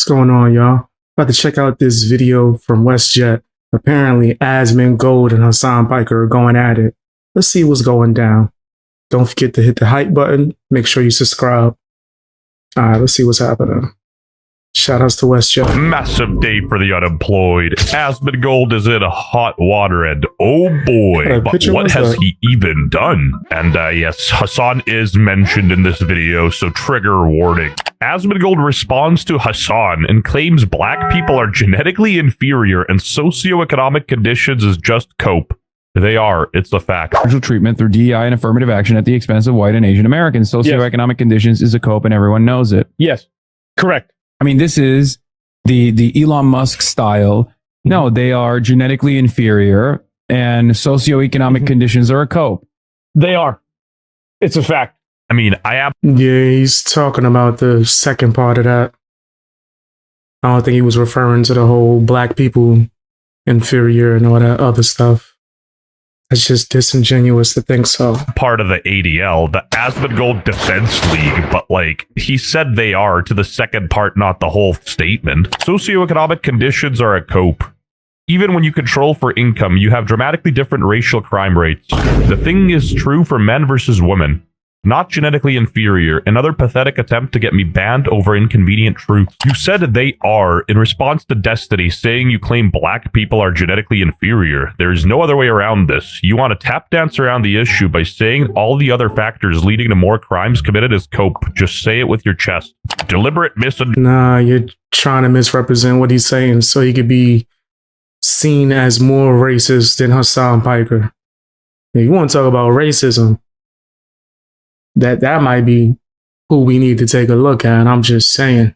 What's going on, y'all? About to check out this video from WestJet. Apparently, Asmongold and Hasan Piker are going at it. Let's see what's going down. Don't forget to hit the hype button. Make sure you subscribe. All right, let's see what's happening. Shoutouts to WestJet. Massive day for the unemployed. Asmongold is in hot water, and oh boy, but what has he even done? And yes, Hasan is mentioned in this video, so trigger warning. Asmongold responds to Hasan and claims black people are genetically inferior and socioeconomic conditions is just cope. They are. It's a fact. Treatment through DEI and affirmative action at the expense of white and Asian Americans. Socioeconomic conditions is a cope, and everyone knows it. Yes, correct. I mean, this is the Elon Musk style. No, they are genetically inferior, and socioeconomic conditions are a cope. They are. It's a fact. I mean, I am. Yeah, he's talking about the second part of that. I don't think he was referring to the whole black people inferior and all that other stuff. It's just disingenuous to think so. Part of the ADL, the Asmongold Defense League, but like, he said they are to the second part, not the whole statement. Socioeconomic conditions are a cope. Even when you control for income, you have dramatically different racial crime rates. The thing is true for men versus women. Not genetically inferior. Another pathetic attempt to get me banned over inconvenient truths. You said they are in response to Destiny saying you claim black people are genetically inferior. There's no other way around this. You want to tap dance around the issue by saying all the other factors leading to more crimes committed is cope. Just say it with your chest. Deliberate Nah, you're trying to misrepresent what he's saying so he could be seen as more racist than Hasan Piker. If you want to talk about racism, that might be who we need to take a look at. I'm just saying.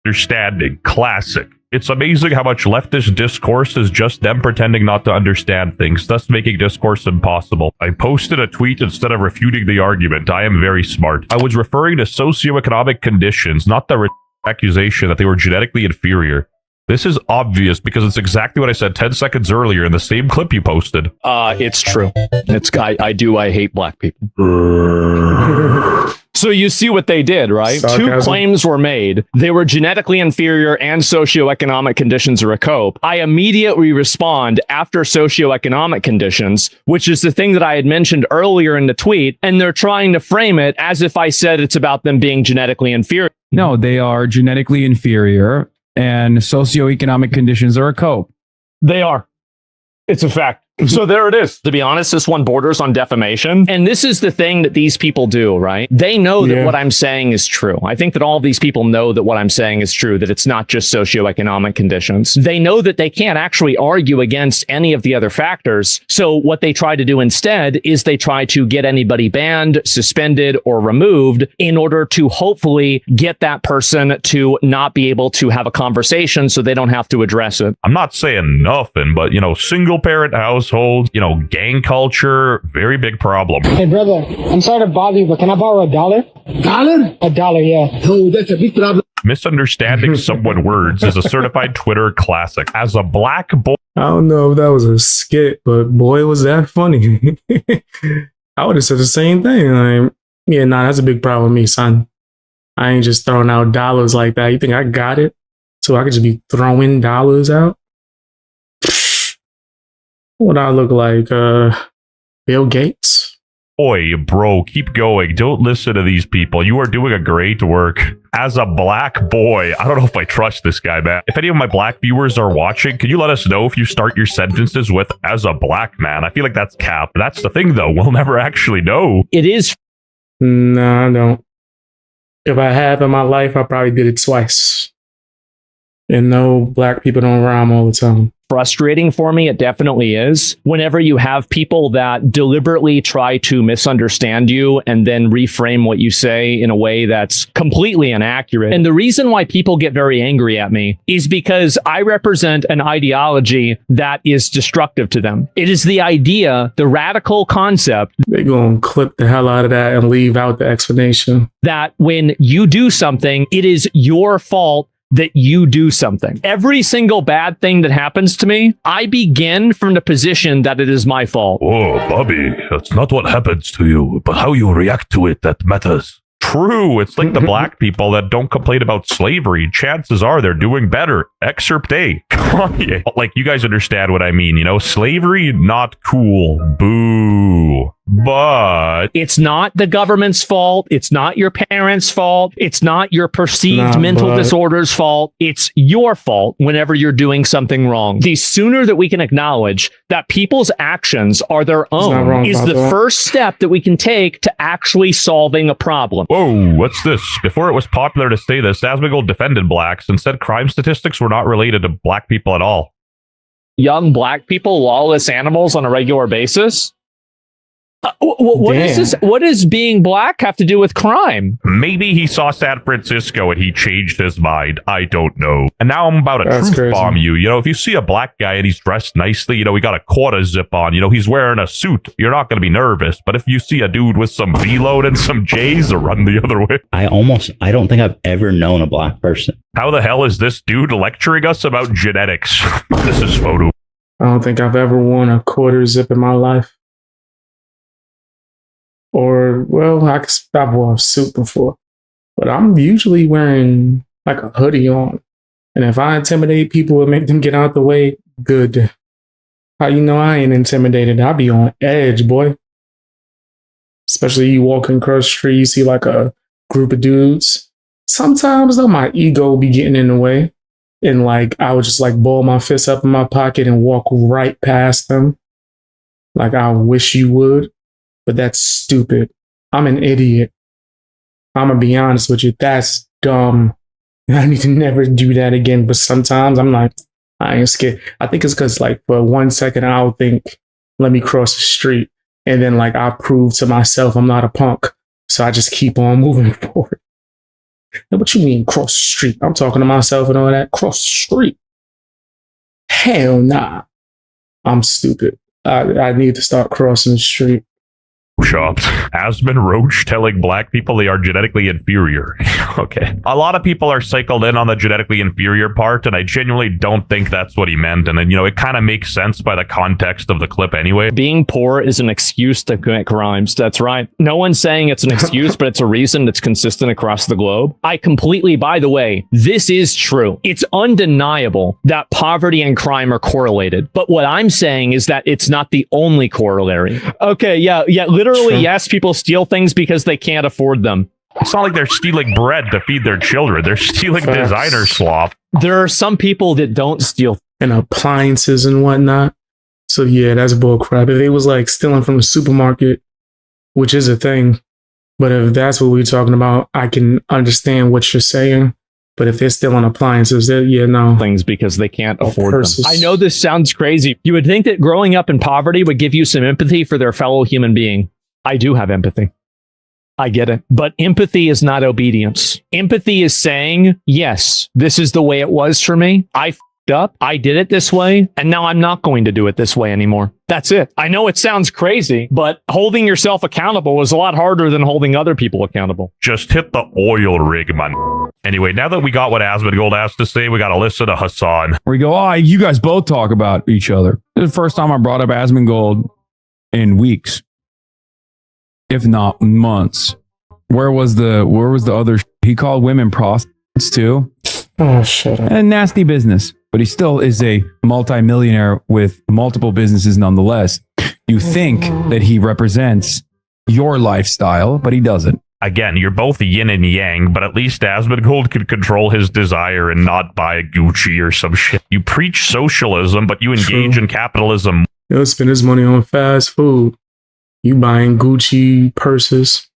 Understanding. Classic. It's amazing how much leftist discourse is just them pretending not to understand things, thus making discourse impossible. I posted a tweet instead of refuting the argument. I am very smart. I was referring to socioeconomic conditions, not the accusation that they were genetically inferior. This is obvious because it's exactly what I said 10 seconds earlier in the same clip you posted. It's true. I hate black people. So you see what they did, right? Sarcasm. 2 claims were made. They were genetically inferior and socioeconomic conditions are a cope. I immediately respond after socioeconomic conditions, which is the thing that I had mentioned earlier in the tweet, and they're trying to frame it as if I said it's about them being genetically inferior. No, they are genetically inferior, and socioeconomic conditions are a cope. They are. It's a fact. So there it is. To be honest, this one borders on defamation. And this is the thing that these people do, right? They know that what I'm saying is true. I think that all of these people know that what I'm saying is true, that it's not just socioeconomic conditions. They know that they can't actually argue against any of the other factors. So what they try to do instead is they try to get anybody banned, suspended, or removed in order to hopefully get that person to not be able to have a conversation so they don't have to address it. I'm not saying nothing, but, single parent household, gang culture, very big problem. Hey, brother, I'm sorry to bother you, but can I borrow $1? $1? $1, yeah. Oh, that's a big problem. Misunderstanding someone words is a certified Twitter classic. As a black boy... I don't know if that was a skit, but boy, was that funny. I would have said the same thing. That's a big problem with me, son. I ain't just throwing out dollars like that. You think I got it? So I could just be throwing dollars out? What I look like, Bill Gates? Boy, bro, keep going. Don't listen to these people. You are doing a great work. As a black boy, I don't know if I trust this guy, man. If any of my black viewers are watching, can you let us know if you start your sentences with, as a black man? I feel like that's cap. That's the thing, though. We'll never actually know. It is. No, I don't. If I have in my life, I probably did it twice. And no, black people don't rhyme all the time. Frustrating for me, it definitely is. Whenever you have people that deliberately try to misunderstand you and then reframe what you say in a way that's completely inaccurate. And the reason why people get very angry at me is because I represent an ideology that is destructive to them. It is the idea, the radical concept. They're going to clip the hell out of that and leave out the explanation. That when you do something, it is your fault that you do something. Every single bad thing that happens to me, I begin from the position that it is my fault. Oh, Bobby, that's not what happens to you, but how you react to it that matters. true. It's like the black people that don't complain about slavery. Chances are they're doing better. Excerpt A. Kanye. Like, you guys understand what I mean, you know? Slavery, not cool. Boo. But it's not the government's fault. It's not your parents' fault. It's not your perceived mental disorders' fault. It's your fault whenever you're doing something wrong. The sooner that we can acknowledge that people's actions are their own is the first step that we can take to actually solving a problem. Whoa, what's this? Before it was popular to say this, Asmongold defended blacks and said crime statistics were not related to black people at all. Young black people, lawless animals on a regular basis? What is this? What does being black have to do with crime? Maybe he saw San Francisco and he changed his mind. I don't know. And now I'm about to truth bomb you. You know, if you see a black guy and he's dressed nicely, you know, he got a quarter zip on, you know, he's wearing a suit, you're not going to be nervous. But if you see a dude with some V-load and some J's, run the other way. I don't think I've ever known a black person. How the hell is this dude lecturing us about genetics? This is photo. I don't think I've ever worn a quarter zip in my life. Or, well, I've worn a suit before, but I'm usually wearing like a hoodie on. And if I intimidate people and make them get out the way, good. How you know I ain't intimidated? I be on edge, boy. Especially you walking across the street, you see like a group of dudes. Sometimes though, my ego be getting in the way. And like, I would just like ball my fist up in my pocket and walk right past them. Like, I wish you would. But that's stupid. I'm an idiot. I'm going to be honest with you. That's dumb. I need to never do that again. But sometimes I'm like, I ain't scared. I think it's because like for 1 second, I'll think, let me cross the street. And then like I prove to myself I'm not a punk. So I just keep on moving forward. Now, what you mean cross the street? I'm talking to myself and all that. Cross the street. Hell nah. I'm stupid. I need to start crossing the street. Shopped. Asmon Roach telling black people they are genetically inferior. Okay. A lot of people are cycled in on the genetically inferior part, and I genuinely don't think that's what he meant. And then, you know, it kind of makes sense by the context of the clip anyway. Being poor is an excuse to commit crimes. That's right. No one's saying it's an excuse, but it's a reason that's consistent across the globe. I completely, by the way, this is true. It's undeniable that poverty and crime are correlated. But what I'm saying is that it's not the only corollary. Okay, yeah, literally, yes, people steal things because they can't afford them. It's not like they're stealing bread to feed their children. They're stealing designer slop. There are some people that don't steal. And appliances and whatnot. So yeah, that's bullcrap. If they was like stealing from the supermarket, which is a thing, but if that's what we're talking about, I can understand what you're saying. But if they're stealing appliances, no. Things because they can't afford them. I know this sounds crazy. You would think that growing up in poverty would give you some empathy for their fellow human being. I do have empathy. I get it. But empathy is not obedience. Empathy is saying, yes, this is the way it was for me. I f***ed up. I did it this way. And now I'm not going to do it this way anymore. That's it. I know it sounds crazy, but holding yourself accountable is a lot harder than holding other people accountable. Just hit the oil rig, man. Anyway, now that we got what Asmongold has to say, we got to listen to Hasan. Where you go, you guys both talk about each other. This is the first time I brought up Asmongold in weeks, if not months. Where was the other? He called women prostitutes too. Oh, shut up. And nasty business. But he still is a multimillionaire with multiple businesses nonetheless. You think that he represents your lifestyle, but he doesn't. Again, you're both yin and yang, but at least Asmongold can control his desire and not buy Gucci or some shit. You preach socialism, but you engage in capitalism. He'll spend his money on fast food. You buying Gucci purses.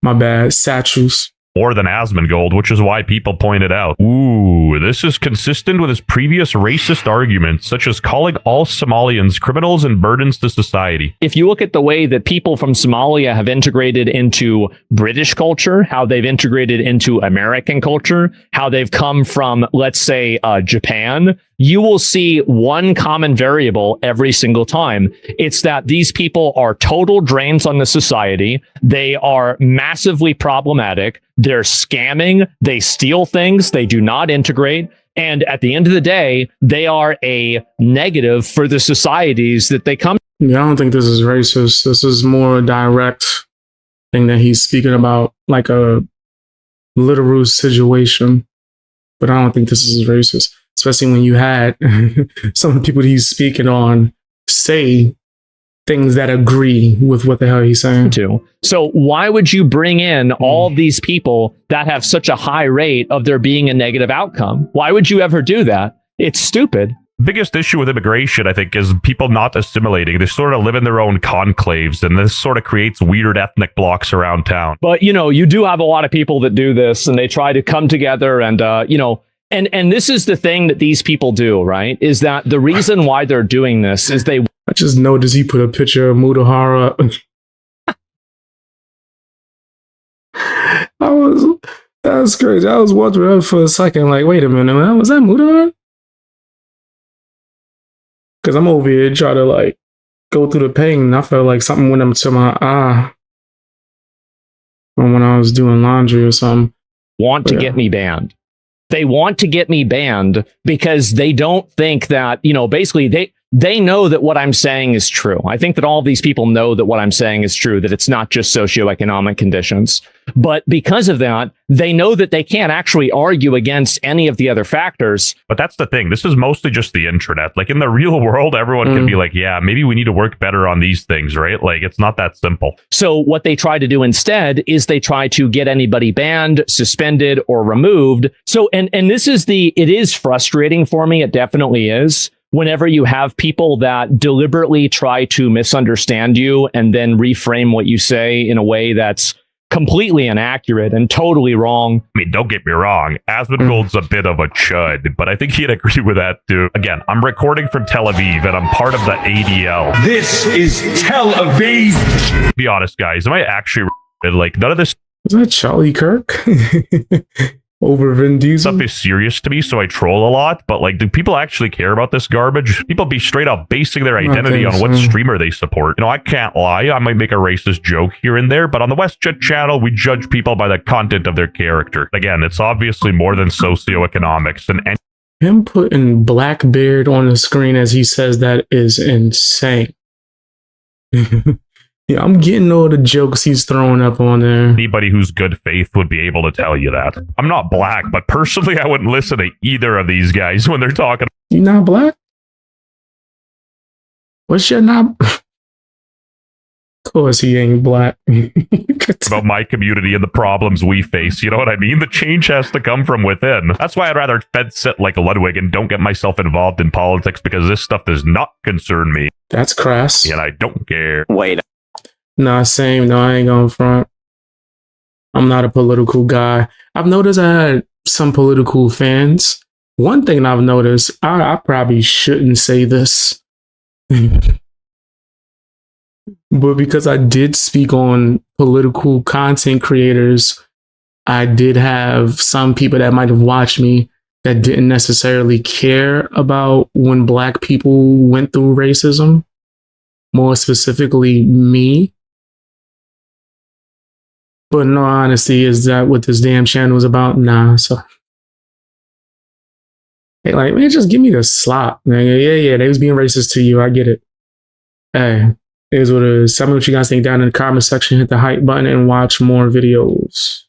My bad, satchels. More than Asmongold, which is why people point it out. Ooh, this is consistent with his previous racist arguments, such as calling all Somalians criminals and burdens to society. If you look at the way that people from Somalia have integrated into British culture, how they've integrated into American culture, how they've come from, let's say, Japan, you will see one common variable every single time. It's that these people are total drains on the society. They are massively problematic. They're scamming. They steal things. They do not integrate. And at the end of the day, they are a negative for the societies that they come. Yeah, I don't think this is racist. This is more direct think that he's speaking about like a literal situation, but I don't think this is racist, especially when you had some of the people he's speaking on say things that agree with what the hell he's saying. So why would you bring in all these people that have such a high rate of there being a negative outcome? Why would you ever do that? It's stupid. Biggest issue with immigration, I think, is people not assimilating. They sort of live in their own conclaves, and this sort of creates weird ethnic blocks around town. But, you know, you do have a lot of people that do this, and they try to come together and, you know, and this is the thing that these people do, right? Is that the reason why they're doing this is they... I just noticed he put a picture of Mudahara. That's crazy. I was watching that for a second, like, wait a minute, man, was that Mudahara? Because I'm over here trying to like go through the pain, and I felt like something went up to my eye from when I was doing laundry or something. Want to get me banned. They want to get me banned because they don't think that, you know, basically they know that what I'm saying is true. I think that all of these people know that what I'm saying is true, that it's not just socioeconomic conditions. But because of that, they know that they can't actually argue against any of the other factors. But that's the thing. This is mostly just the internet. Like in the real world, everyone can be like, yeah, maybe we need to work better on these things, right? Like it's not that simple. So what they try to do instead is they try to get anybody banned, suspended, or removed. So, and this is it is frustrating for me. It definitely is. Whenever you have people that deliberately try to misunderstand you and then reframe what you say in a way that's completely inaccurate and totally wrong. I mean, don't get me wrong. Asmongold's a bit of a chud, but I think he'd agree with that too. Again, I'm recording from Tel Aviv and I'm part of the ADL. This is Tel Aviv. Be honest, guys. Am I actually like none of this? Is that Charlie Kirk? Over Vin Diesel? Stuff is serious to me, so I troll a lot, but like, do people actually care about this garbage? People be straight up basing their identity on what streamer they support. You know, I can't lie, I might make a racist joke here and there, but on the WestJet channel, we judge people by the content of their character. Again, it's obviously more than socioeconomics, and him putting Blackbeard on the screen as he says that is insane. Yeah, I'm getting all the jokes he's throwing up on there. Anybody who's good faith would be able to tell you that. I'm not black, but personally, I wouldn't listen to either of these guys when they're talking. You not black? What's your not? Of course he ain't black. About my community and the problems we face. You know what I mean? The change has to come from within. That's why I'd rather fed sit like a Ludwig and don't get myself involved in politics, because this stuff does not concern me. That's crass. And I don't care. Wait. Nah, same. No, I ain't going front. I'm not a political guy. I've noticed I had some political fans. One thing I've noticed, I probably shouldn't say this, but because I did speak on political content creators, I did have some people that might have watched me that didn't necessarily care about when Black people went through racism, more specifically me. But in all honesty, is that what this damn channel is about? Nah, so... Hey, like, man, just give me the slop. Yeah, they was being racist to you. I get it. Hey, it is what it is. Tell me what you guys think down in the comment section. Hit the hype button and watch more videos.